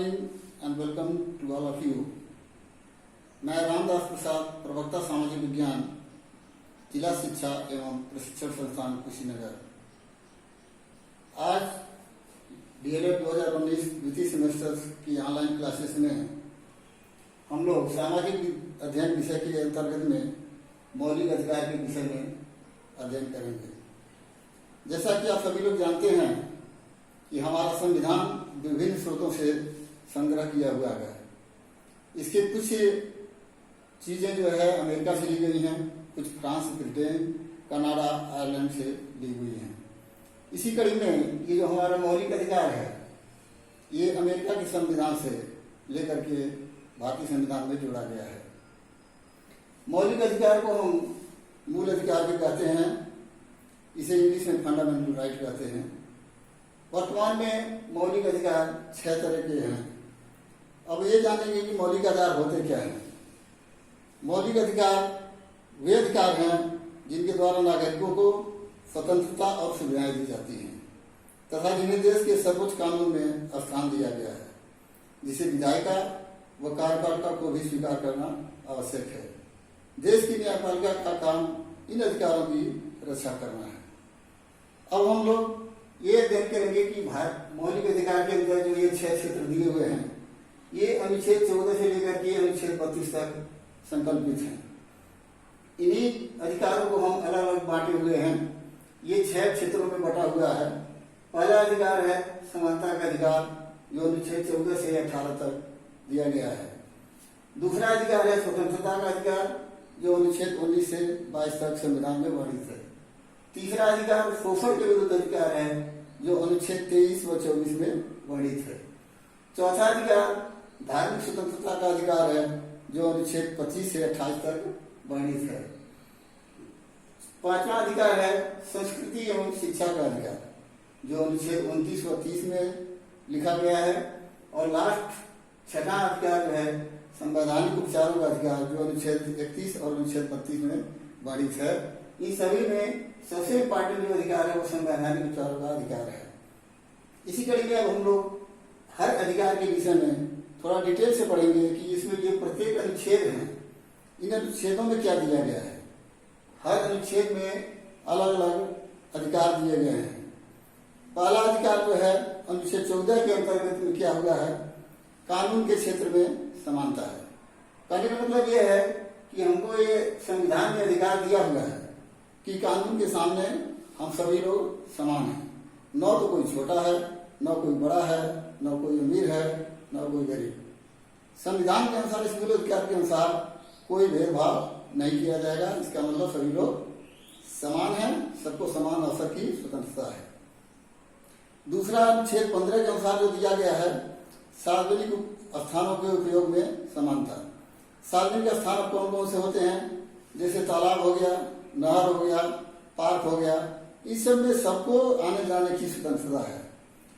Morning and welcome to all of you. मैं रामदास प्रसाद, प्रवक्ता सामाजिक विज्ञान, जिला शिक्षा एवं प्रशिक्षण संस्थान कुशीनगर। आज डीएलएड 2019 द्वितीय सेमेस्टर की ऑनलाइन क्लासेस में हम लोग सामाजिक अध्ययन विषय के अंतर्गत में मौलिक अधिकार के विषय में अध्ययन करेंगे। जैसा कि आप सभी लोग जानते हैं कि हमारा संविधान विभिन्न स्रोतों से संग्रह किया हुआ है। इसके कुछ चीजें जो है अमेरिका से ली गई हैं, कुछ फ्रांस, ब्रिटेन, कनाडा, आयरलैंड से ली हुई हैं। इसी कड़ी में ये जो हमारा मौलिक अधिकार है, ये अमेरिका के संविधान से लेकर के भारतीय संविधान में जोड़ा गया है। मौलिक अधिकार को हम मूल अधिकार भी कहते हैं, इसे इंग्लिश में फंडामेंटल राइट कहते हैं। वर्तमान में मौलिक अधिकार 6 तरह के हैं। अब ये जानेंगे कि मौलिक अधिकार होते क्या हैं। मौलिक अधिकार वे अधिकार हैं जिनके द्वारा नागरिकों को स्वतंत्रता और सुविधाएं दी जाती हैं तथा जिन्हें देश के सर्वोच्च कानून में स्थान दिया गया है, जिसे विधायिका व कार्यपालिका को भी स्वीकार करना आवश्यक है। देश की न्यायपालिका का काम इन अधिकारों की रक्षा करना है। अब हम लोग ये अध्ययन करेंगे कि मौलिक अधिकार के अंदर जो ये 6 क्षेत्र दिए हुए हैं, ये अनुच्छेद 14 से लेकर के अनुच्छेद 32 तक संकल्पित हैं। इन्हीं अधिकारों को हम अलग अलग बांटे हुए हैं। ये 6 क्षेत्रों में बटा हुआ है। पहला अधिकार है समानता का अधिकार, जो अनुच्छेद 14 से 18 तक दिया गया है। दूसरा अधिकार है स्वतंत्रता का अधिकार, जो अनुच्छेद 19 से 22 तक संविधान में वर्णित है। तीसरा अधिकार शोषण के विरुद्ध अधिकार है, जो अनुच्छेद 23 व 24 में वर्णित है। चौथा अधिकार धार्मिक स्वतंत्रता का अधिकार है, जो अनुच्छेद 25 से 28 तक वर्णित है। पांचवा अधिकार है संस्कृति एवं शिक्षा का अधिकार, जो अनुच्छेद 29 व 30 में लिखा गया है। और लास्ट 6वां अधिकार जो है संवैधानिक उपचारों का अधिकार, जो अनुच्छेद 31 और अनुच्छेद 32 में वर्णित है। इन सभी में सबसे इम्पोर्टेंट जो अधिकार है वो संवैधानिक उपचारों का अधिकार है। इसी कड़ी में अब हम लोग हर अधिकार के विषय में थोड़ा डिटेल से पढ़ेंगे कि इसमें जो प्रत्येक अनुच्छेद है, इन अनुच्छेदों में क्या दिया गया है। हर अनुच्छेद में अलग अलग अधिकार दिए गए हैं। पहला अधिकार जो है अनुच्छेद 14 के अंतर्गत में क्या हुआ है, कानून के क्षेत्र में समानता है। कहने का मतलब यह है कि हमको ये संविधान में अधिकार दिया हुआ है कि कानून के सामने हम सभी लोग समान हैं। न तो कोई छोटा है, न कोई बड़ा है, न कोई अमीर है, न कोई गरीब। संविधान के अनुसार, इस मूल अधिकार के अनुसार कोई भेदभाव नहीं किया जाएगा। इसका मतलब सभी लोग समान हैं, सबको समान अवसर की स्वतंत्रता है। दूसरा अनुच्छेद 15 के अनुसार जो दिया गया है, सार्वजनिक स्थानों के उपयोग में समानता। सार्वजनिक स्थान कौन कौन से होते हैं, जैसे तालाब हो गया, नहर हो गया, पार्क हो गया, इस सब में सबको आने जाने की स्वतंत्रता है।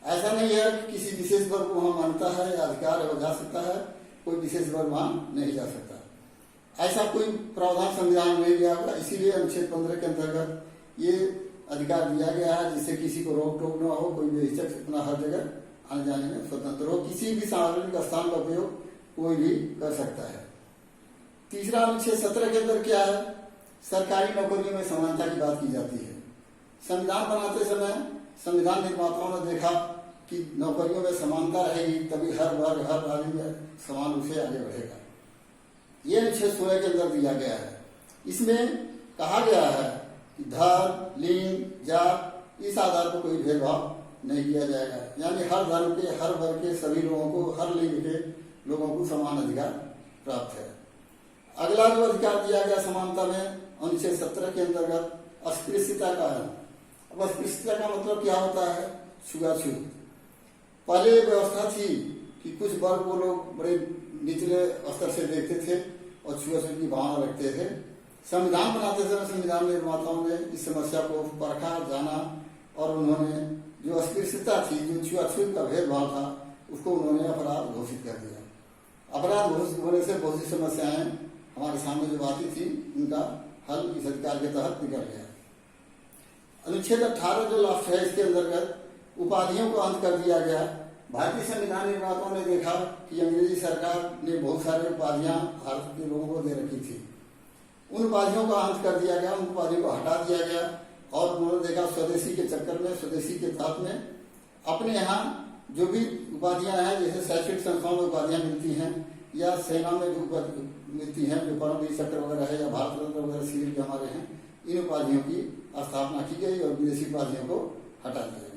ऐसा नहीं है कि किसी विशेष वर्ग को वहां मान्यता है या अधिकार है, वो जा सकता है, कोई विशेष वर्ग वहां नहीं जा सकता। ऐसा कोई प्रावधान संविधान में नहीं दिया हुआ। इसीलिए अनुच्छेद 15 के अंतर्गत ये अधिकार दिया गया है, जिससे किसी को रोक टोक न हो, कोई बेहिचक अपना हर जगह आने जाने में स्वतंत्र हो। किसी भी सार्वजनिक स्थान का उपयोग कोई भी कर सकता है। तीसरा अनुच्छेद 17 के अंदर क्या है, सरकारी नौकरियों में समानता की बात की जाती है। संविधान बनाते समय संविधान निर्माताओं ने देखा कि नौकरियों में समानता रहेगी, तभी हर वर्ग, हर आदमी समान रूप से आगे बढ़ेगा। ये अनुच्छेद 16 के अंदर दिया गया है। इसमें कहा गया है कि धर्म, लिंग, जात, इस आधार पर कोई भेदभाव नहीं किया जाएगा। यानी हर धर्म के, हर वर्ग के सभी लोगों को, हर लिंग के लोगों को समान अधिकार प्राप्त है। अगला जो अधिकार दिया गया समानता में अनुच्छेद 17 के अंतर्गत अस्पृश्यता का है। अब अस्पृश्यता का मतलब क्या होता है, छुआछूत। पहले व्यवस्था थी कि कुछ वर्ग को लोग बड़े निचले स्तर से देखते थे और छुआछूत की भावना रखते थे। संविधान बनाते समय संविधान निर्माताओं ने इस समस्या को परखा, जाना और उन्होंने जो अस्पृश्यता थी, जो छुआछूत का भेदभाव था, उसको उन्होंने अपराध घोषित कर दिया। अपराध घोषित होने से बहुत सी समस्याएं हमारे सामने जो आती थी, उनका हल इस अधिकार के तहत निकल गया। अनुच्छेद 18 जो लास्ट है, इसके अंतर्गत उपाधियों को अंत कर दिया गया। भारतीय संविधान निर्माताओं ने देखा कि अंग्रेजी सरकार ने बहुत सारे उपाधियां भारत के लोगों को दे रखी थी। उन उपाधियों का अंत कर दिया गया, उन उपाधियों को हटा दिया गया और उन्होंने देखा स्वदेशी के चक्कर में, स्वदेशी के तहत में अपने यहाँ जो भी उपाधियां हैं, जैसे शैक्षणिक संस्थाओं में उपाधियां मिलती हैं या सेना में जो उपाधि मिलती हैं, जो परमवीर चक्र वगैरह है या भारत रत्न वगैरह सिविल के हमारे हैं, इन उपाधियों की स्थापना की गई और विदेशी उपाधियों को हटा दिया गया।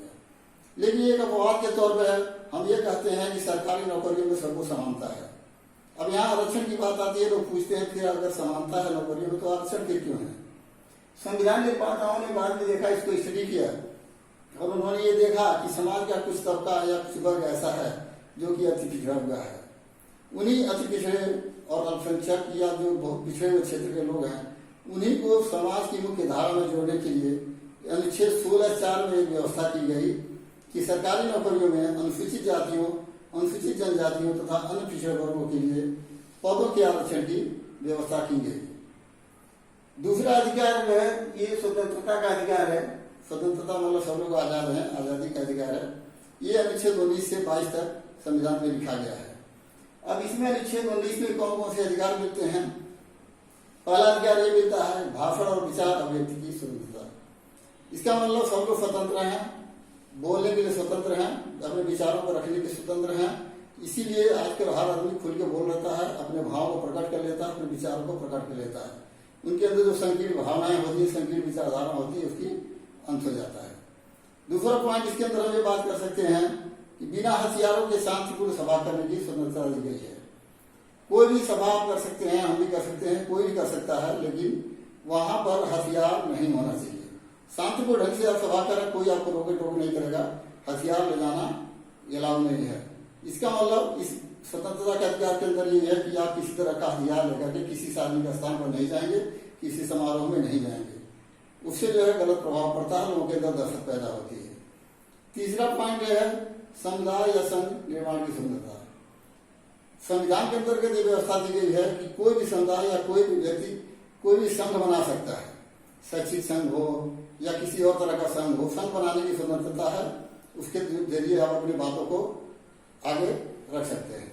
लेकिन एक अपवाद के तौर पर हम ये कहते हैं कि सरकारी नौकरियों में सबको समानता है। अब यहाँ आरक्षण की बात आती है, लोग पूछते हैं फिर अगर समानता है नौकरियों में तो आरक्षण फिर क्यों है? संविधान निर्माताओं ने बाद में देखा, इसको स्टडी किया और उन्होंने ये देखा कि समाज का कुछ तबका या कुछ वर्ग ऐसा है जो कि अति पिछड़ा हुआ है। उन्हीं अति पिछड़े और अल्पसंख्यक या जो बहुत पिछड़े हुए क्षेत्र के लोग हैं, उन्हीं को समाज की मुख्य धारा में जोड़ने के लिए अनुच्छेद 16(4) में एक व्यवस्था की गई कि सरकारी नौकरियों में अनुसूचित जातियों, अनुसूचित जनजातियों तथा अन्य पिछड़े वर्गों के लिए पदों के आरक्षण की व्यवस्था की गई। दूसरा अधिकार जो है ये स्वतंत्रता का अधिकार है। स्वतंत्रता मतलब सब लोग आजाद हैं, आजादी का अधिकार है। ये अनुच्छेद 19 से 22 तक संविधान में लिखा गया है। अब इसमें अनुच्छेद 19 में कौन कौन से अधिकार मिलते हैं? पहला अधिकार ये मिलता है भाषण और विचार अभिव्यक्ति की स्वतंत्रता। इसका मतलब सब लोग स्वतंत्र हैं, बोलने के लिए स्वतंत्र हैं, अपने विचारों को रखने के स्वतंत्र हैं। इसीलिए आजकल हर आदमी खुल के बोल लेता है, अपने भाव को प्रकट कर लेता है, अपने विचारों को प्रकट कर लेता है। उनके अंदर जो संकीर्ण भावनाएं होती है, संकीर्ण विचारधारा होती है, उसकी अंत हो जाता है। दूसरा पॉइंट इसके अंदर हम ये बात कर सकते हैं कि बिना हथियारों के शांतिपूर्ण सभा करने की स्वतंत्रता दी गई है। कोई भी सभा आप कर सकते हैं, हम भी कर सकते हैं, कोई भी कर सकता है, लेकिन वहां पर हथियार नहीं होना चाहिए। शांतिपूर्ण ढंग से आप सभा करें, कोई आपको रोके टोक नहीं करेगा। हथियार ले जाना अलाउ नहीं है। इसका मतलब इस स्वतंत्रता के अधिकार के अंदर ये है कि आप किसी तरह का हथियार लेकर के किसी सार्वजनिक स्थान पर नहीं जाएंगे, किसी समारोह में नहीं जाएंगे। उससे जो है गलत प्रभाव पड़ता है, लोगों के अंदर दहशत पैदा होती है। तीसरा पॉइंट यह है समुदाय या संघ निर्माण की स्वतंत्रता। संविधान के अंतर्गत ये व्यवस्था दी गई है कि कोई भी समुदाय या कोई भी व्यक्ति कोई भी संघ बना सकता है, शैक्षिक संघ हो या किसी और तरह का संघ हो। संघ बनाने की स्वतंत्रता है, उसके जरिए आप अपनी बातों को आगे रख सकते हैं।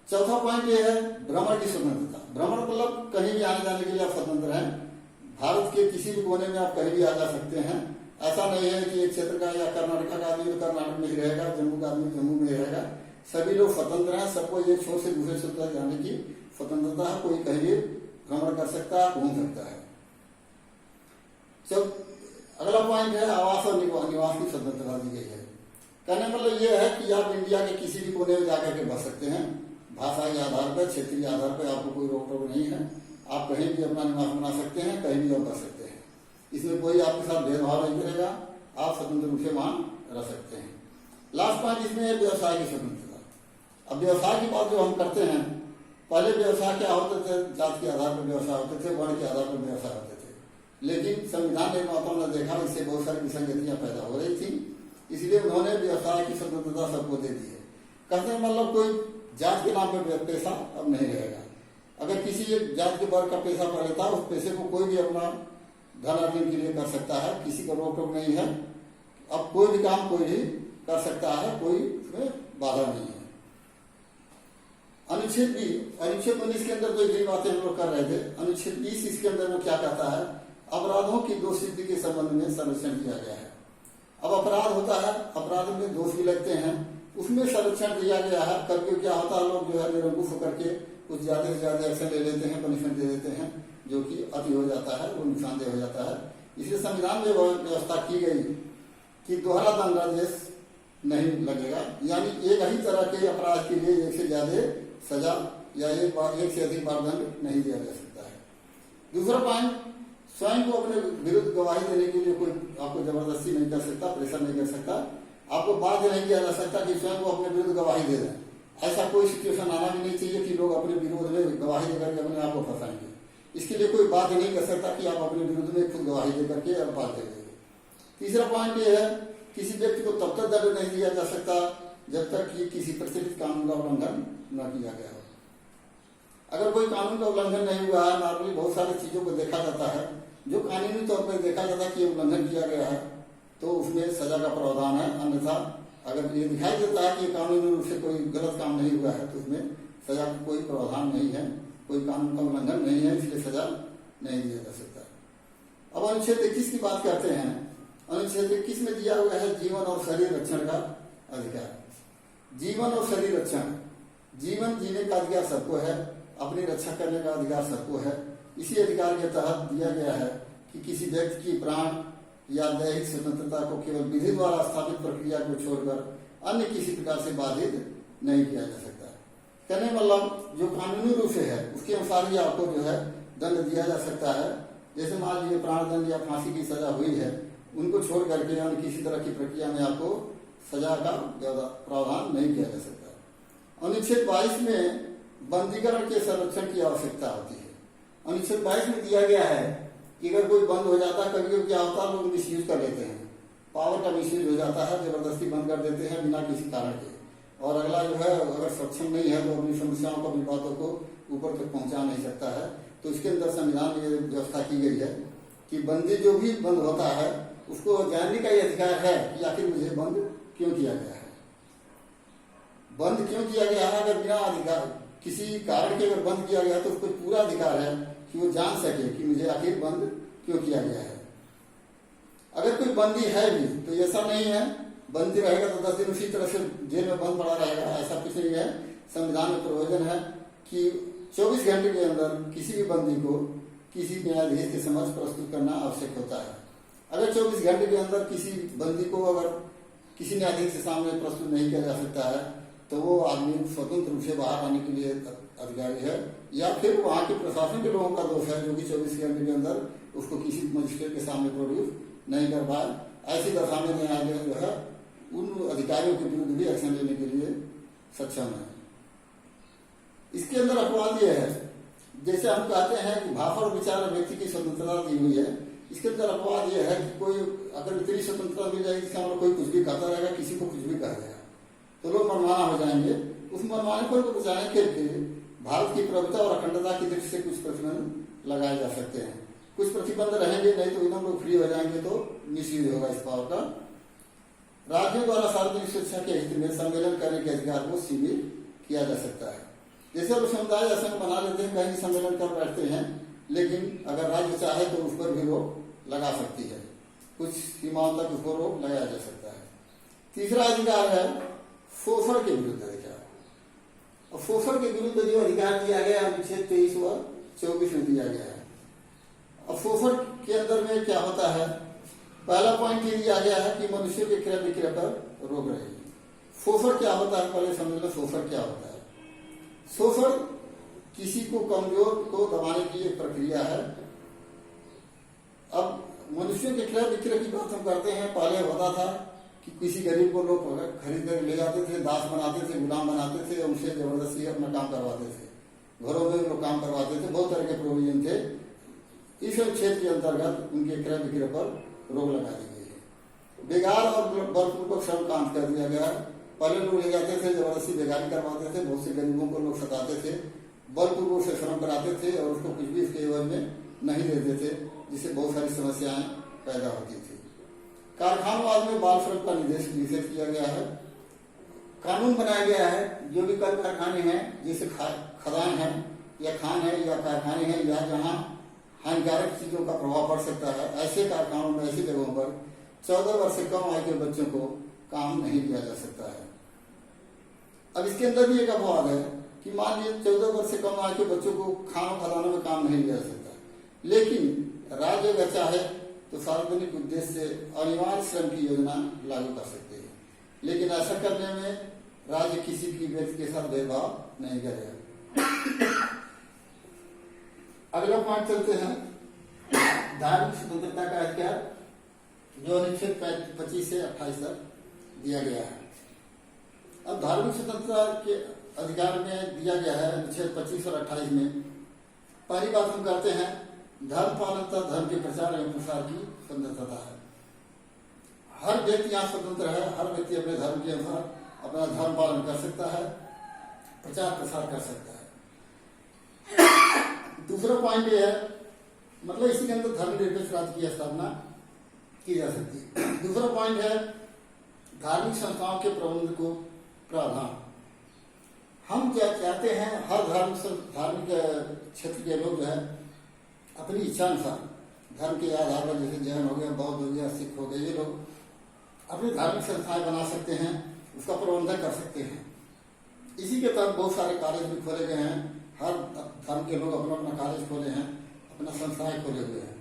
चौथा पॉइंट ये है भ्रमण की स्वतंत्रता। भ्रमण मतलब कहीं भी आने जाने के लिए आप स्वतंत्र हैं। भारत के किसी भी कोने में आप कहीं भी आ जा सकते हैं। ऐसा नहीं है कि एक क्षेत्र का या कर्नाटक का आदमी तो कर्नाटक में ही रहेगा, जम्मू का आदमी जम्मू में रहेगा। सभी लोग स्वतंत्र हैं, सबको एक छोर से दूसरे छोर तक जाने की स्वतंत्रता है। कोई कहीं भी भ्रमण कर सकता है, घूम सकता है। जब अगला पॉइंट है आवास और निवास की स्वतंत्रता दी गई है। कहने मतलब यह है कि आप इंडिया के किसी भी कोने में जाकर के बस सकते हैं। भाषा के आधार पर, क्षेत्रीय आधार पर आपको कोई रोक टोक नहीं है। आप कहीं भी अपना निवास बना सकते हैं, कहीं भी आप बस सकते हैं। इसमें कोई आपके साथ भेदभाव नहीं करेगा, आप स्वतंत्र रूप से वहां रह सकते हैं। लास्ट पॉइंट इसमें है व्यवसाय की स्वतंत्रता। अब व्यवसाय की बात जो हम करते हैं, पहले व्यवसाय क्या होते थे? जात के आधार पर व्यवसाय होते थे, वर्ण के आधार पर व्यवसाय होते थे। लेकिन संविधान निर्माताओं ने देखा इससे बहुत सारी विसंगतियां पैदा हो रही थी, इसलिए उन्होंने व्यवसाय की स्वतंत्रता सबको दे दी है। कहते हैं मतलब कोई जात के नाम पर पैसा अब नहीं रहेगा। अगर किसी एक जात के वर्ग का पैसा पड़ लेता है, उस पैसे को कोई भी अपना धन अर्जन के लिए कर सकता है, किसी का रोक टोक नहीं है। अब कोई भी काम कोई भी कर सकता है, कोई उसमें बाधा नहीं है। अनुच्छेद 19 के अंदर तो यही बातें हम लोग कर रहे थे। अनुच्छेद 20 इसके अंदर में क्या कहता है? अपराधों की दोषसिद्धि के संबंध में संरक्षण किया गया है। अब अपराध होता है, अपराध में दोष भी लगते हैं, उसमें संरक्षण दिया गया है। कभी क्या होता है, लोग जो है निरंकुश होकर के कुछ ज्यादा से ज्यादा एक्शन ले लेते हैं, पनिशमेंट दे देते हैं, जो कि अति हो जाता है, वो नुकसानदेह हो जाता है। इसलिए संविधान में व्यवस्था की गई कि दोहरा दंडादेश नहीं लगेगा, यानी एक ही तरह के अपराध के लिए एक से ज्यादा सजा या एक से अधिक बार दंड नहीं दिया जा सकता है। दूसरा पॉइंट, स्वयं को अपने विरुद्ध गवाही देने के लिए कोई आपको जबरदस्ती नहीं कर सकता, प्रेशर नहीं कर सकता, आपको बाध्य नहीं किया जा सकता कि स्वयं को अपने विरुद्ध गवाही दे दें। ऐसा कोई सिचुएशन आना भी नहीं चाहिए कि लोग अपने विरोध में गवाही देकर के अपने आप को फंसाएंगे। इसके लिए कोई बाध्य नहीं कर सकता कि आप अपने विरुद्ध में खुद गवाही देकर के और बात दे देंगे। तीसरा पॉइंट ये है, किसी व्यक्ति को तब तक दंड नहीं दिया जा सकता जब तक कि किसी प्रचलित कानून का उल्लंघन न किया गया हो। अगर कोई कानून का उल्लंघन नहीं हुआ है, नॉर्मली बहुत सारी चीजों को देखा जाता है जो कानूनी तौर पर देखा जाता है कि उल्लंघन किया गया है, तो उसमें सजा का प्रावधान है, अन्यथा अगर ये दिखाई देता है कि ये कानूनी रूप से कोई गलत काम नहीं हुआ है तो उसमें सजा का कोई प्रावधान नहीं है, कोई कानून का उल्लंघन नहीं है, इसलिए सजा नहीं दिया जा सकता। अब अनुच्छेद 21 की बात करते हैं। अनुच्छेद 21 में दिया हुआ है जीवन और शरीर रक्षण का अधिकार। जीवन और शरीर रक्षण, जीवन जीने का अधिकार सबको है, अपनी रक्षा करने का अधिकार सबको है। इसी अधिकार के तहत दिया गया है कि किसी व्यक्ति की प्राण या दैहिक स्वतंत्रता को केवल विधि द्वारा स्थापित प्रक्रिया को छोड़कर अन्य किसी प्रकार से बाधित नहीं किया जा सकता। कहने मतलब जो कानूनी रूप से है उसके अनुसार ही आपको जो है दंड दिया जा सकता है। जैसे मान लीजिए प्राण दंड या फांसी की सजा हुई है, उनको छोड़ करके अन्य किसी तरह की प्रक्रिया में आपको सजा का प्रावधान नहीं किया जा सकता। अनुच्छेद 22 में बंदीकरण के संरक्षण की आवश्यकता होती है। अनुच्छेद 22 में दिया गया है कि अगर कोई बंद हो जाता है, कभी क्या होता है, लोग मिसयूज कर लेते हैं, पावर का मिसयूज हो जाता है, जबरदस्ती बंद कर देते हैं बिना किसी कारण के। और अगला जो है अगर सक्षम नहीं है तो अपनी समस्याओं को, विवादों को ऊपर तक पहुंचा नहीं सकता है। तो इसके अंदर संविधान में ये व्यवस्था की गई है कि बंदी जो भी बंद होता है उसको जानने का ये अधिकार है कि आखिर मुझे बंद क्यों किया गया है, बंद क्यों किया गया है। अगर बिना अधिकार किसी कारण के अगर बंद किया गया तो उसको पूरा अधिकार है कि वो जान सके कि मुझे आखिर बंद क्यों किया गया है। अगर कोई बंदी है भी तो ऐसा नहीं है बंदी रहेगा तो 10 दिन उसी तरह से जेल में बंद पड़ा रहेगा, ऐसा कुछ नहीं है। संविधान में प्रोविजन है कि 24 घंटे के अंदर किसी भी बंदी को किसी न्यायाधीश के समक्ष प्रस्तुत करना आवश्यक होता है। अगर 24 घंटे के अंदर किसी बंदी को अगर किसी न्यायाधीश के सामने प्रस्तुत नहीं किया जा सकता है तो वो आदमी स्वतंत्र रूप से बाहर आने के लिए अधिकारी है, या फिर वहाँ के प्रशासन के लोगों का दोष है जो कि 24 घंटे के अंदर उसको किसी मजिस्ट्रेट के सामने प्रोड्यूस नहीं कर पाए। ऐसी दशा में न्यायालय जो है उन अधिकारियों के विरुद्ध भी एक्शन लेने के लिए सक्षम है। इसके अंदर अपवाद यह है, जैसे हम कहते हैं कि भाषा और विचार व्यक्ति की स्वतंत्रता दी हुई है, इसके अंदर अपवाद यह है कि कोई अगर इतनी स्वतंत्रता मिल जाएगी इसका मतलब कोई कुछ भी कहता रहेगा, किसी को कुछ भी कह देगा तो लोग मनमाना हो जाएंगे। उस मनमाने को बचाने के लिए भारत की प्रभुता और अखंडता की दृष्टि से कुछ प्रतिबंध लगाए जा सकते हैं। कुछ प्रतिबंध रहेंगे, नहीं तो एकदम लोग फ्री हो जाएंगे तो मिसयूज होगा इस पावर का। राज्यों द्वारा सार्वजनिक सुरक्षा के हित में सम्मेलन करने के अधिकार को सीमित किया जा सकता है। जैसे लोग समुदाय संघ बना लेते हैं, कहीं सम्मेलन कर बैठते हैं, लेकिन अगर राज्य चाहे तो उस पर भी रोक लगा सकती है, कुछ सीमाओं तक उस पर रोक लगाया जा सकता है। तीसरा अधिकार है शोषण के विरुद्ध अधिकार। और शोषण के विरुद्ध जो अधिकार दिया गया अनुच्छेद 23 व 24 में दिया गया है। अब शोषण के अंदर में क्या होता है, पहला पॉइंट ये दिया गया है कि मनुष्य के क्रय विक्रय पर रोक रहेगी। शोषण क्या होता है, पहले समझ लो शोषण क्या होता है। शोषण किसी को कमजोर को दबाने की एक प्रक्रिया है। अब मनुष्यों के क्रय विक्रय की बात हम करते हैं, पहले होता था कि किसी गरीब को लोग खरीद कर ले जाते थे, दास बनाते थे, गुलाम बनाते थे, उनसे जबरदस्ती अपना काम करवाते थे, घरों में लोग काम करवाते थे, बहुत तरह के प्रोविजन थे। इस क्षेत्र के अंतर्गत उनके क्रय विक्रय पर रोक लगा दी गई है। बेगार और बलपूर्वक श्रम का अंत कर दिया गया। पहले लोग ले जाते थे, जबरदस्ती बेगारी करवाते थे, बहुत से गरीबों को लोग सताते थे, बलपूर्वक से श्रम कराते थे और उसको कुछ भी इसके एवज में नहीं देते थे, जिससे बहुत सारी समस्याएं पैदा होती थी। कारखानवाद में बाल श्रम का निषेध किया गया है। कानून बनाया गया है जो भी कल कारखाने हैं, जैसे खदान है या खान है या कारखाने हैं या जहाँ हानिकारक चीजों का प्रभाव पड़ सकता है, ऐसे कारखानों में, ऐसी जगहों पर 14 वर्ष से कम आयु के बच्चों को काम नहीं किया जा सकता है। अब इसके अंदर भी एक अपवाद है कि मान लीजिए 14 वर्ष से कम आयु के बच्चों को खाना खिलाने में काम नहीं लिया जा सकता, लेकिन राज्य अगर चाहे तो सार्वजनिक उद्देश्य से अनिवार्य श्रम की योजना लागू कर सकते हैं, लेकिन ऐसा करने में राज्य किसी की व्यक्ति के साथ भेदभाव नहीं करेगा। अगला पॉइंट चलते हैं, धार्मिक स्वतंत्रता का अधिकार जो अनुच्छेद 25 से 28 तक दिया गया है। अब धार्मिक स्वतंत्रता के अधिकार में दिया गया है अनुच्छेद 25 और 28 में। पहली बात हम करते हैं धर्म पालनता, धर्म के प्रचार एवं प्रसार की स्वतंत्रता है। हर व्यक्ति यहाँ स्वतंत्र है, हर व्यक्ति अपने धर्म के अनुसार अपना धर्म पालन कर सकता है, प्रचार प्रसार कर सकता है। दूसरा पॉइंट ये है, मतलब इसी के अंदर धर्मनिरपेक्ष राज्य की स्थापना की जा सकती है। दूसरा पॉइंट है धार्मिक संस्थाओं के प्रबंध को प्रावधान। हम क्या चाहते हैं, हर धार्मिक क्षेत्र के लोग जो है अपनी इच्छा अनुसार धर्म के आधार पर, जैसे जैन हो गया, बौद्ध हो गया, सिख हो गए, ये लोग अपनी धार्मिक संस्थाएं बना सकते हैं, उसका प्रबंधन कर सकते हैं। इसी के तहत बहुत सारे कॉलेज भी खोले गए हैं। हर धर्म के लोग अपना अपना कॉलेज खोले हैं, अपना संस्थाएं खोले हुए हैं।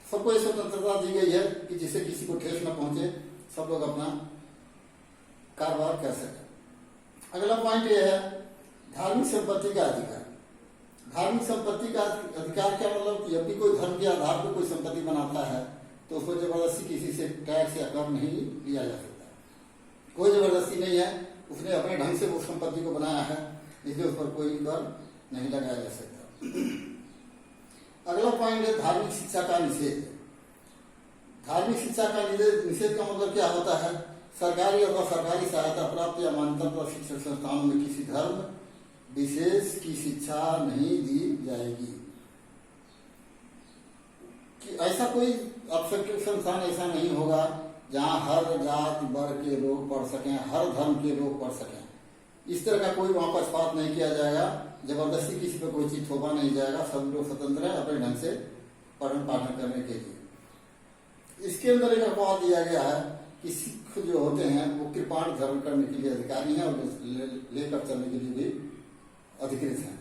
सबको ये स्वतंत्रता दी गई है कि जिससे किसी को ठेस न पहुंचे, सब लोग अपना कारोबार कर सकें। अगला पॉइंट ये है धार्मिक संपत्ति का अधिकार। धार्मिक संपत्ति का अधिकार क्या मतलब कि जब भी कोई धर्म के आधार पर कोई संपत्ति बनाता है तो उसको जबरदस्ती किसी से टैक्स या कर नहीं लिया जा सकता। कोई जबरदस्ती नहीं है, उसने अपने ढंग से वो संपत्ति को बनाया है, इसलिए उस पर कोई कर नहीं लगाया जा सकता। अगला पॉइंट है धार्मिक शिक्षा का निषेध। धार्मिक शिक्षा का निषेध का मतलब क्या होता है? सरकारी अथवा सरकारी सहायता प्राप्त या मान्यता प्राप्त शिक्षण संस्थानों में किसी धर्म विशेष की शिक्षा नहीं दी जाएगी। कि ऐसा कोई शैक्षणिक संस्थान ऐसा नहीं होगा जहां हर जाति वर्ग के लोग पढ़ सकें, हर धर्म के लोग पढ़ सकें। इस तरह का कोई वहां पक्षपात नहीं किया जाएगा, जबरदस्ती किसी पर कोई चीज थोपा नहीं जाएगा। सब लोग स्वतंत्र है अपने ढंग से पठन पाठन करने के लिए। इसके अंदर एक अपवाद दिया गया है कि सिख जो होते हैं वो कृपाण धर्म करने के लिए अधिकारी हैं और लेकर चलने के लिए भी अधिकृत हैं।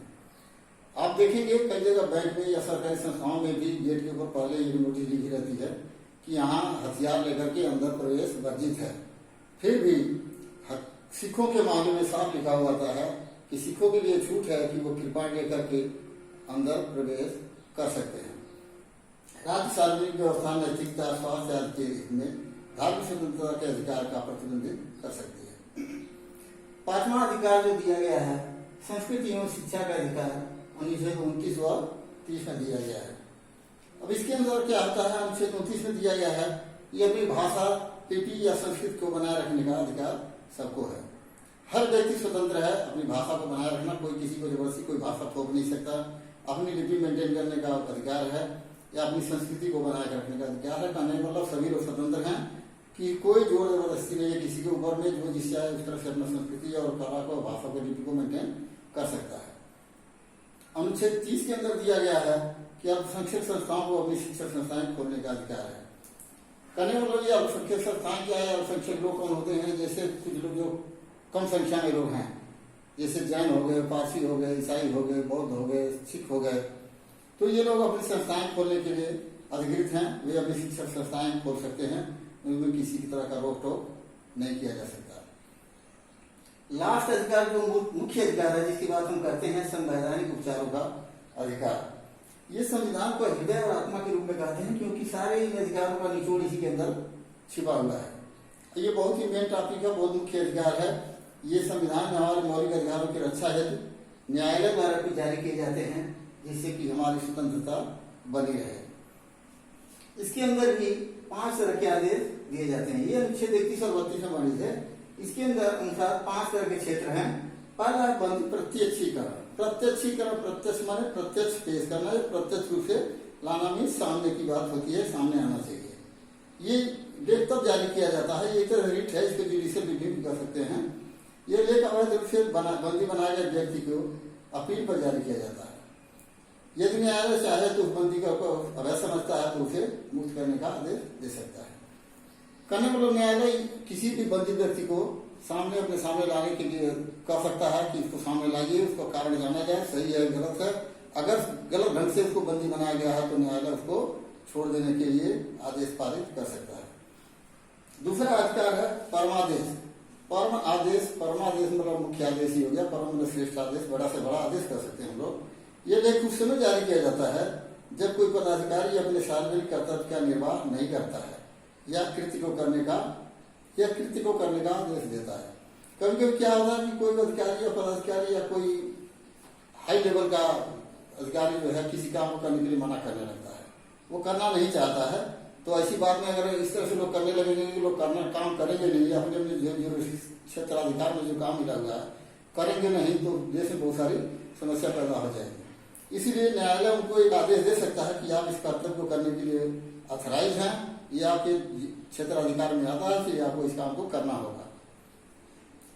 आप देखेंगे कई जगह बैंक में या सरकारी संस्थाओं में भी गेट के ऊपर पहले ये नोटिस लिखी रहती है कि यहाँ हथियार लेकर के अंदर प्रवेश वर्जित है। फिर भी सिखों के मामले में साफ लिखा हुआ आता है कि सिखों के लिए छूट है कि वो कृपाण लेकर के अंदर प्रवेश कर सकते हैं। राज्य सार्वजनिक व्यवस्था, नैतिकता, स्वास्थ्य आदि के हित में धार्मिक स्वतंत्रता के अधिकार का प्रतिबंधित कर सकती है। पांचवा अधिकार जो दिया गया है संस्कृति एवं शिक्षा का अधिकार 1929 व 30 में दिया गया है। अब इसके अंदर क्या होता है? 1929 में दिया गया है ये अपनी भाषा, लिपि या संस्कृति को बनाए रखने का अधिकार सबको है। हर व्यक्ति स्वतंत्र है अपनी भाषा को बनाए रखना। कोई किसी को जबरदस्ती कोई भाषा थोप नहीं सकता। अपनी लिपि मेंटेन करने का अधिकार है या अपनी संस्कृति को बनाए रखने का अधिकार है। कहने मतलब सभी लोग स्वतंत्र हैं कि कोई जोर जबरदस्ती नहीं है किसी के ऊपर में। जो जिस चाहे उस तरह से अपना संस्कृति और कला को, भाषा को, लिपि को मेंटेन कर सकता है। अनुच्छेद 30 के अंदर दिया गया है कि अल्पसंख्यक संस्थाओं को अपनी शिक्षण संस्थाएं खोलने का अधिकार है। कहने मतलब ये अल्पसंख्यक संस्थाएं क्या है? अल्पसंख्यक लोग कौन होते हैं? जैसे कुछ लोग जो कम संख्या में लोग हैं, जैसे जैन हो गए, पारसी हो गए, ईसाई हो गए, बौद्ध हो गए, सिख हो गए, तो ये लोग अपनी संस्थाएं खोलने के लिए अधिकृत हैं। वे अपनी शिक्षण संस्थाएं खोल सकते हैं, उनमें किसी की तरह का रोक टोक नहीं किया जा सकता। लास्ट अधिकार जो मुख्य अधिकार है जिसकी बात हम करते हैं, संवैधानिक उपचारों का अधिकार। ये संविधान को हृदय और आत्मा के रूप में कहते हैं क्योंकि सारे इन अधिकारों का निचोड़ इसी के अंदर छिपा हुआ है। ये बहुत ही मेन टॉपिक है, बहुत मुख्य अधिकार है। ये संविधान में हमारे मौलिक अधिकारों की रक्षा हेतु न्यायालय द्वारा भी जारी किए जाते हैं जिससे कि हमारी स्वतंत्रता बनी रहे। इसके अंदर भी 5 तरह के आदेश दिए जाते हैं। ये अनुच्छेद 31 और 32 में वर्णित है। इसके अंदर अनुसार 5 तरह के क्षेत्र हैं। पहला बंद प्रत्यक्षीकरण। प्रत्यक्षीकरण, प्रत्यक्ष माने प्रत्यक्ष पेश करना, प्रत्यक्ष रूप से लाना में सामने की बात होती है, सामने आना चाहिए। ये लेख तब जारी किया जाता है, ये तरह रिट है, इसको जुडिशियल रिव्यू भी कर सकते हैं। ये लेख अवैध रूप से बंदी बनाए गए व्यक्ति को अपील पर जारी किया जाता है। यदि न्यायालय चाहे तो उस बंदी का अवैध समझता है तो उसे मुक्त करने का आदेश दे सकता है। कहने मतलब न्यायालय किसी भी बंदी व्यक्ति को सामने अपने सामने लाने के लिए कह सकता है कि इसको सामने लाइए, उसका कारण जाना जाए, सही है गलत है। अगर गलत ढंग से उसको बंदी बनाया गया है तो न्यायालय उसको छोड़ देने के लिए आदेश पारित कर सकता है। दूसरा अधिकार है परमादेश। परम आदेश, परमादेश मतलब मुख्य आदेश ही हो गया। परम मतलब श्रेष्ठ आदेश, बड़ा से बड़ा आदेश कर सकते हैं हम लोग। ये लेख उस समय जारी किया जाता है जब कोई पदाधिकारी अपने सार्वजनिक कर्तव्य का निर्वाह नहीं करता है या कृत्य को करने का आदेश देता है। कभी कभी क्या होता है कि कोई अधिकारी या पदाधिकारी या कोई हाई लेवल का अधिकारी जो है किसी काम को करने के लिए मना करने लगता है, वो करना नहीं चाहता है। तो ऐसी बात में अगर इस तरह से लोग करने लगेंगे कि लोग काम करेंगे नहीं, अपने अपने जो क्षेत्राधिकार में जो काम मिला हुआ है करेंगे नहीं, तो देश में बहुत सारी समस्या पैदा हो जाएगी। इसीलिए न्यायालय उनको एक आदेश दे सकता है कि आप इस कर्तव्य को करने के लिए ऑथराइज हैं, ये आपके क्षेत्र अधिकार में आता है, इसलिए आपको इस काम को करना होगा।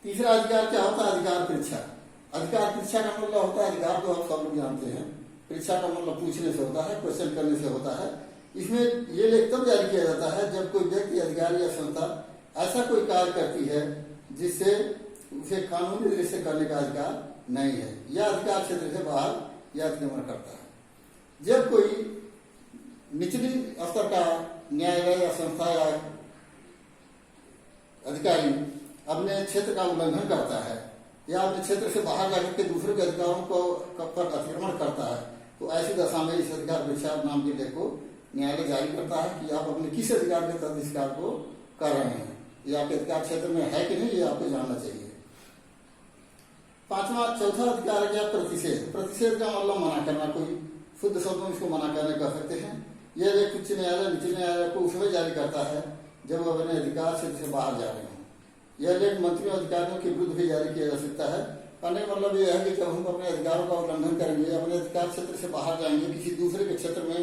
तीसरा अधिकार क्या होता है? अधिकार परीक्षा। अधिकार परीक्षा का मतलब होता है, अधिकार तो आप सब लोग जानते हैं, परीक्षा का मतलब पूछने से होता है, क्वेश्चन करने से होता है। इसमें ये लेख तब जारी किया जाता है जब कोई व्यक्ति, अधिकारी या संस्था ऐसा कोई कार्य करती है जिससे उसे कानूनी दृष्टि से करने का अधिकार नहीं है, या अधिकार क्षेत्र से बाहर या अतिक्रमण करता है। जब कोई निचली स्तर का न्यायालय या संस्था या अधिकारी अपने क्षेत्र का उल्लंघन करता है या अपने क्षेत्र से बाहर जाकर के दूसरे के अधिकारों को पर अतिक्रमण करता है, तो ऐसी दशा में इस अधिकार परीक्षा नाम के लेख को न्यायालय जारी करता है कि आप अपने किस अधिकार के तहत इस कार्य को कर रहे हैं, ये आपके अधिकार क्षेत्र में है कि नहीं, ये आपको जानना चाहिए। चौथा अधिकार क्या? प्रतिषेध। प्रतिषेध का मतलब मना करना, कोई शुद्ध शब्दों में इसको मना करने कर सकते हैं। यह लेख उच्च न्यायालय, निचले न्यायालय को उसमें जारी करता है जब वह अपने अधिकार क्षेत्र से बाहर जा रहे हों। यह लेख मंत्रियों अधिकारियों के विरुद्ध भी जारी किया जा सकता है। कहने का मतलब यह है कि जब हम अपने अधिकारों का उल्लंघन करेंगे, अपने अधिकार क्षेत्र से बाहर जाएंगे, किसी दूसरे के क्षेत्र में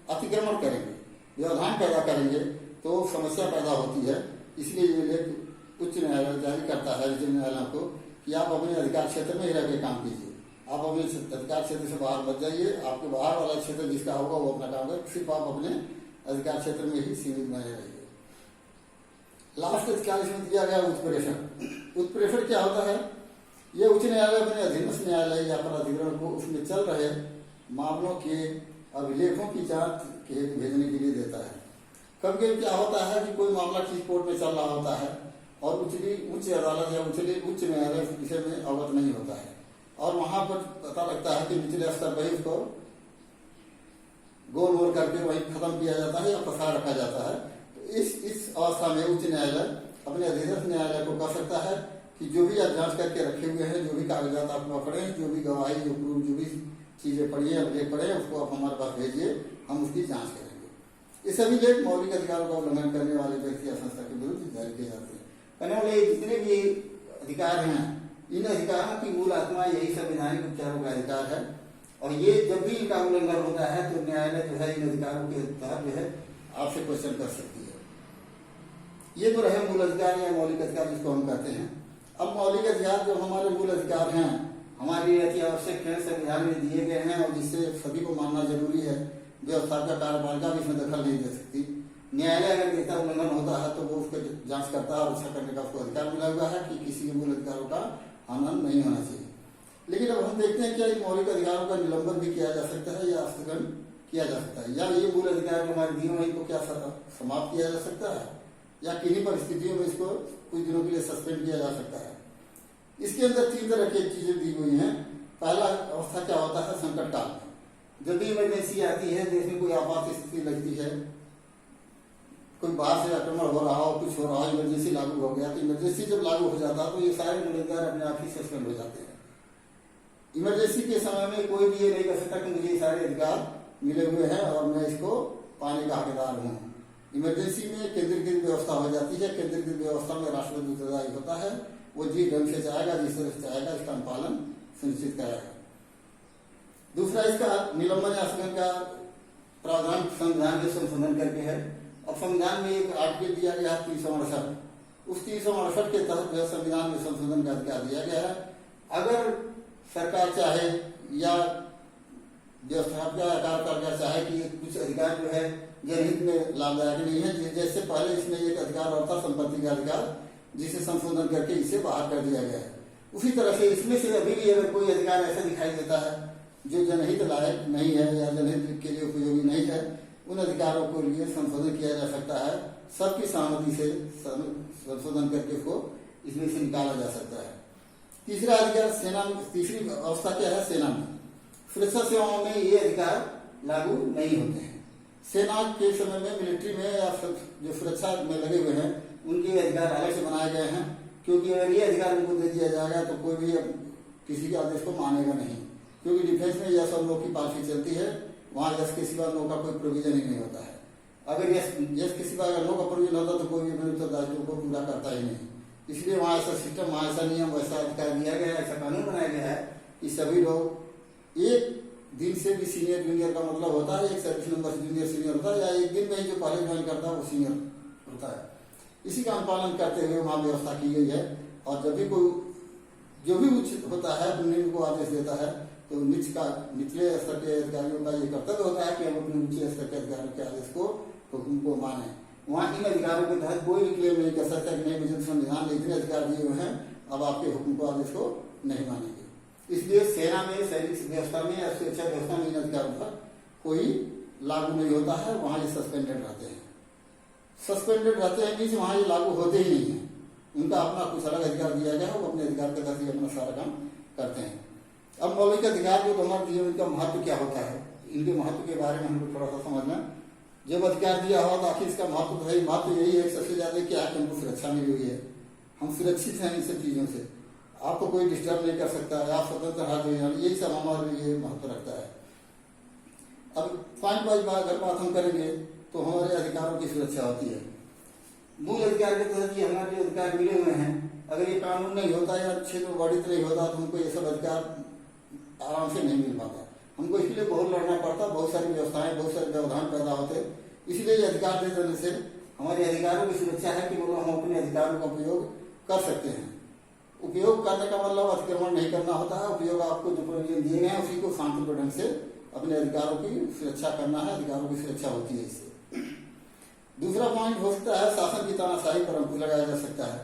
अतिक्रमण करेंगे, व्यवधान पैदा करेंगे, तो समस्या पैदा होती है। इसलिए ये लेख उच्च न्यायालय जारी करता है निचले न्यायालयों को कि आप अपने अधिकार क्षेत्र में ही रह के काम कीजिए, आप अपने अधिकार क्षेत्र से बाहर मत जाइए। आपके बाहर वाला क्षेत्र जिसका होगा वो अपना काम करे, सिर्फ आप अपने अधिकार क्षेत्र में ही सीमित बने रहिए। लास्ट अधिकार इसमें दिया गया उत्प्रेषण। उत्प्रेषण क्या होता है? ये उच्च न्यायालय अपने अधीनस्थ न्यायालय या प्राधिकरण को उसमें चल रहे मामलों के अभिलेखों की जांच के हेतु भेजने के लिए देता है। कभी कभी क्या होता है कि कोई मामला किसी कोर्ट में चल रहा होता है और उच्च अदालत या उच्च न्यायालय इस विषय में अवगत नहीं होता है, और वहां पर पता लगता है कि निचले स्तर पर इसको गोल गोल करके वही खत्म किया जाता है या फंसा रखा जाता है। तो इस अवस्था में उच्च न्यायालय अपने अधीनस्थ न्यायालय को कह सकता है कि जो भी आप जांच करके रखे हुए हैं, जो भी कागजात आप पकड़े हैं, जो भी गवाही, जो प्रूफ, जो भी चीजें पढ़ी है, लेख पढ़े हैं, उसको आप हमारे पास भेजिए, हम उसकी जांच करेंगे। ये सभी लेख मौलिक अधिकारों का उल्लंघन करने वाले व्यक्ति या संस्था के विरुद्ध जारी किए जाते हैं। कहने वाले जितने भी अधिकार हैं, इन अधिकारों की मूल आत्मा यही संवैधानिक उपचारों का अधिकार है, और ये जब भी इनका उल्लंघन होता है तो न्यायालय जो है इन अधिकारों के तहत जो है आपसे क्वेश्चन कर सकती है। ये तो रहे मूल अधिकार या मौलिक अधिकार जिसको हम कहते हैं। अब मौलिक अधिकार जो हमारे मूल अधिकार हैं, हमारे अति आवश्यक है, संविधान में दिए गए हैं और जिससे सभी को मानना जरूरी है। व्यवस्थापिका कार्यपालिका भी इसमें दखल नहीं दे सकती। न्यायालय अगर देता उल्लंघन होता है तो वो उसको जांच करता है और अच्छा करने का उसको अधिकार मिला हुआ है कि किसी के मूल अधिकारों का हनन नहीं होना चाहिए। लेकिन अब हम देखते हैं क्या इन मौलिक अधिकारों का निलंबन भी किया जा सकता है या स्थगन किया जा सकता है, या ये मूल अधिकार जो हमारे दिए हैं इनको क्या समाप्त किया जा सकता है, या किन्हीं परिस्थितियों में इसको कुछ दिनों के लिए सस्पेंड किया जा सकता है। इसके अंदर 3 तरह की चीजें दी हुई हैं। पहला अवस्था क्या होता है? संकट काल में जब भी इमरजेंसी आती है, देश में कोई आपात स्थिति लगती है, कोई बाहर से आक्रमण हो रहा हो, कुछ हो रहा हो, इमरजेंसी लागू हो गया, तो इमरजेंसी जब लागू हो जाता है तो ये सारे मूल अधिकार अपने आप ही सस्पेंड हो जाते हैं। इमरजेंसी के समय में कोई भी ये नहीं कर सकता कि मुझे ये सारे अधिकार मिले हुए हैं और मैं इसको पाने का हकदार हूँ। इमरजेंसी में केंद्रीकृत व्यवस्था हो जाती है। केंद्रीकृत व्यवस्था में राष्ट्रपति उत्तरदायी होता है, वो जिस ढंग से चाहेगा, जिस तरह से चाहेगा इसका अनुपालन सुनिश्चित करेगा। दूसरा इसका निलंबन या स्थगन का प्रावधान संविधान के संशोधन करके है। अब संविधान में एक आर्टिकल दिया गया है 368, उस 368 के तहत जो संविधान में संशोधन का अधिकार दिया गया है। अगर सरकार चाहे या व्यवस्थापिका कार्यपालिका चाहे कि कुछ अधिकार जो है जनहित में लाभदायक नहीं है, जैसे पहले इसमें एक अधिकार और था संपत्ति का अधिकार, जिसे संशोधन करके इसे बाहर कर दिया गया है, उसी तरह से इसमें से अभी भी अगर कोई अधिकार ऐसा दिखाई देता है जो जनहित लायक नहीं है या जनहित के लिए उपयोगी नहीं है, उन अधिकारों को लिए संशोधन किया जा सकता है। सबकी सहमति से संशोधन करके उसको इसमें से निकाला जा सकता है। तीसरा अधिकार सेना में, तीसरी अवस्था क्या है? सेना में। सुरक्षा सेवाओं में ये अधिकार लागू नहीं होते हैं। सेना के समय में, मिलिट्री में या जो सुरक्षा में लगे हुए हैं उनके अधिकार अलग से बनाए गए हैं, क्योंकि अगर ये अधिकार उनको दे दिया जाएगा तो कोई भी किसी के आदेश को मानेगा नहीं, क्योंकि डिफेंस में यह सब लोग की पॉलिसी चलती है, वहां यस के सिवा नो का कोई प्रोविजन ही नहीं होता है। अगर यस के सिवा अगर नो का प्रोविजन होता तो कोई भी अपने उत्तरदायित्व को पूरा करता ही नहीं। इसलिए वहां ऐसा सिस्टम, वहां ऐसा नियम, वैसा अधिकार दिया गया है, ऐसा कानून बनाया गया है कि सभी लोग एक दिन से भी सीनियर जूनियर का मतलब होता है, एक सर्विस नंबर से जूनियर सीनियर होता है, या एक दिन में ही जो पहले ज्वाइन करता है वो सीनियर होता है। इसी का अनुपालन करते हुए वहाँ व्यवस्था की गई है। और जब भी कोई जो भी उच्च होता है निम्न को आदेश देता है तो निचले स्तर के अधिकारियों का ये कर्तव्य होता है कि हम अपने ऊंचे स्तर के अधिकारियों के आदेश को हुक्म को माने। वहाँ इन अधिकारों के तहत कोई भी क्लेम नहीं कर सकता कि नहीं, मुझे संविधान ने इतने अधिकार दिए हुए हैं, अब आपके हुक्म को आदेश को नहीं मानेंगे। इसलिए सेना में, सैनिक व्यवस्था में या सुरक्षा व्यवस्था में इन अधिकारों पर कोई लागू नहीं होता है। वहाँ ये सस्पेंडेड रहते हैं। सस्पेंडेड रहते हैं मीन्स वहाँ ये लागू होते ही नहीं है। उनका अपना कुछ अलग अधिकार दिया गया है, वो अपने अधिकार के तहत ही अपना सारा काम करते हैं। अब मौलिक अधिकार जो हमारे दिए उनका महत्व क्या होता है, इनके महत्व के बारे में हमको थोड़ा सा समझना। जब अधिकार दिया हुआ तो आखिर इसका महत्व तो है, महत्व यही है सबसे ज्यादा क्या है, हमको सुरक्षा मिली हुई है, हम सुरक्षित हैं इन सब चीजों से, आपको कोई डिस्टर्ब नहीं कर सकता है, आप स्वतंत्र हाथ दे, यही सब हमारे लिए महत्व रखता है। अब पॉइंट वाइज अगर बात हम करेंगे तो हमारे अधिकारों की सुरक्षा होती है। मूल अधिकार के तहत ये हमारे जो अधिकार मिले हुए हैं, अगर ये कानून नहीं होता या क्षेत्र में वर्णित नहीं होता तो हमको ये सब अधिकार आराम से नहीं मिल पाता। हमको इसलिए बहुत लड़ना पड़ता, बहुत सारी व्यवस्थाएं, बहुत सारे व्यवधान पैदा होते। इसलिए ये अधिकार दे देने से हमारे अधिकारों की सुरक्षा है कि बोलो हम अपने अधिकारों का उपयोग कर सकते हैं। उपयोग करने का मतलब अतिक्रमण नहीं करना होता है। उपयोग आपको जो प्रोविजन दिए गए हैं उसी को शांतिपूर्ण ढंग से अपने अधिकारों की सुरक्षा करना है। अधिकारों की सुरक्षा होती है इससे। दूसरा पॉइंट हो सकता है शासन की तानाशाही पर अंकुश लगाया जा सकता है।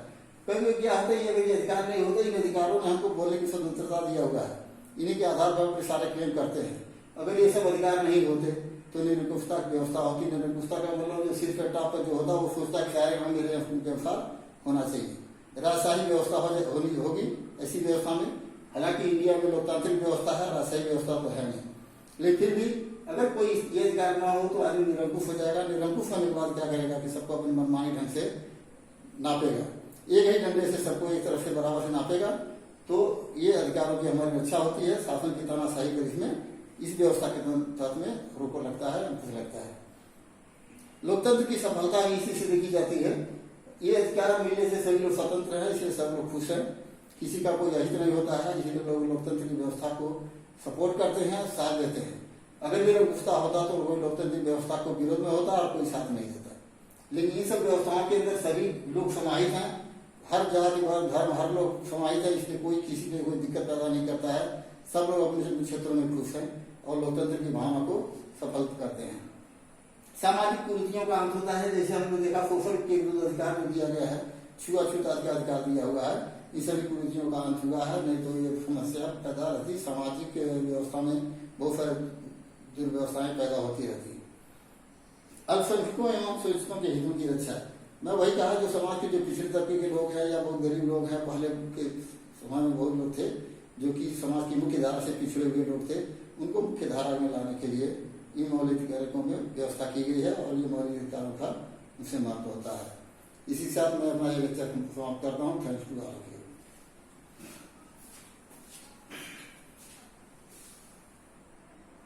कभी क्या होता है, अगर ये अधिकार नहीं होते, इन अधिकारों ने हमको बोलने की स्वतंत्रता दिया हुआ है, इन्हीं के आधार पर हम सारे क्लेम करते हैं। अगर ये सब अधिकार नहीं होते तो निरंकुशता की व्यवस्था होती। निरंकुशता का मतलब जो सिर के टॉप पर जो होता है वो सोचता है सारे हम मेरे के अनुसार होना चाहिए। राजशाही व्यवस्था होगी ऐसी व्यवस्था में। हालांकि इंडिया में लोकतांत्रिक व्यवस्था है, राजशाही व्यवस्था तो है नहीं, लेकिन फिर भी अगर कोई ये अधिकार ना हो तो आदमी निरंकुश हो जाएगा। निरंकुश होने के बाद क्या करेगा कि सबको अपनी मनमानी ढंग से नापेगा, एक ही डंडे से सबको एक तरफ से बराबर से नापेगा। तो ये अधिकारों की हमारी रक्षा होती है। शासन की तानाशाही पर इसमें इस व्यवस्था के तहत में रोक लगता है, अंकुश लगता है। लोकतंत्र की सफलता इसी से देखी जाती है। ये अधिकार मिलने से सभी लोग स्वतंत्र हैं, इसलिए सब लोग खुश हैं, किसी का कोई अहित नहीं होता है। इसलिए लोग लोकतंत्र की व्यवस्था को सपोर्ट करते हैं, साथ देते हैं। अगर निरंकुशता होता तो कोई लोकतांत्रिक व्यवस्था को विरोध में होता और कोई साथ नहीं देता। लेकिन इन सब व्यवस्थाओं के अंदर सभी लोग समाहित हैं, हर जाति वर्ग धर्म हर लोग समाहित है, इसलिए कोई किसी में कोई दिक्कत पैदा नहीं करता है। सब लोग अपने क्षेत्रों में खुश हैं और लोकतंत्र की भावना को सफल करते हैं। सामाजिक कुरीतियों का अंत होता है। जैसे हमने देखा शोषण के विरुद्ध अधिकार जो दिया गया है, छुआछूत का अधिकार दिया हुआ है, इन सभी कुरीतियों का अंत हुआ है। नहीं तो ये समस्या पैदा रहती, सामाजिक व्यवस्था में बहुत सारे दुर्व्यवस्थाएं पैदा होती रहती। अल्पसंख्यकों एवं शोषितों के हितों की रक्षा। मैं वही कहा, जो समाज के जो पिछड़े तबके के लोग हैं या बहुत गरीब लोग हैं, पहले के समाज में बहुत लोग थे जो कि समाज की मुख्य धारा से पिछड़े हुए लोग थे, उनको मुख्य धारा में लाने के लिए इन मौलिक अधिकारों में व्यवस्था की गई है और ये मौलिक अधिकारों का उनसे महत्व होता है। इसी साथ मैं अपना ये लेक्चर समाप्त करता हूँ। Thanks to all of you.